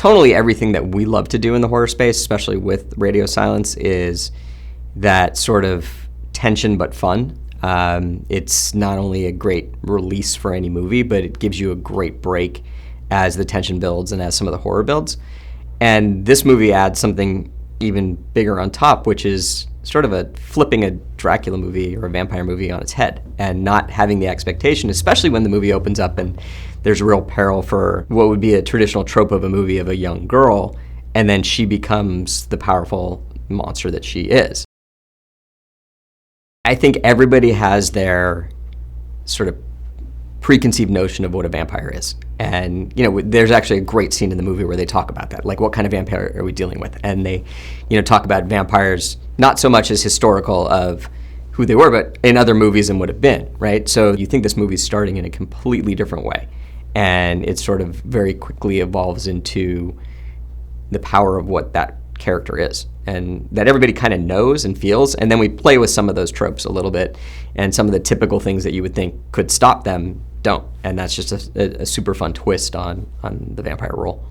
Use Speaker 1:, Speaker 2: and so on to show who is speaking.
Speaker 1: tonally everything that we love to do in the horror space, especially with Radio Silence, is that sort of tension but fun. It's not only a great release for any movie, but it gives you a great break as the tension builds and as some of the horror builds. And this movie adds something even bigger on top, which is sort of a flipping a Dracula movie or a vampire movie on its head and not having the expectation, especially when the movie opens up and there's real peril for what would be a traditional trope of a movie of a young girl, and then she becomes the powerful monster that she is. I think everybody has their sort of preconceived notion of what a vampire is. And, there's actually a great scene in the movie where they talk about that. Like, what kind of vampire are we dealing with? And they, talk about vampires not so much as historical of who they were, but in other movies and would have been, right? So you think this movie's starting in a completely different way. And it sort of very quickly evolves into the power of what that character is, and that everybody kind of knows and feels. And then we play with some of those tropes a little bit, and some of the typical things that you would think could stop them don't. And that's just a super fun twist on the vampire role.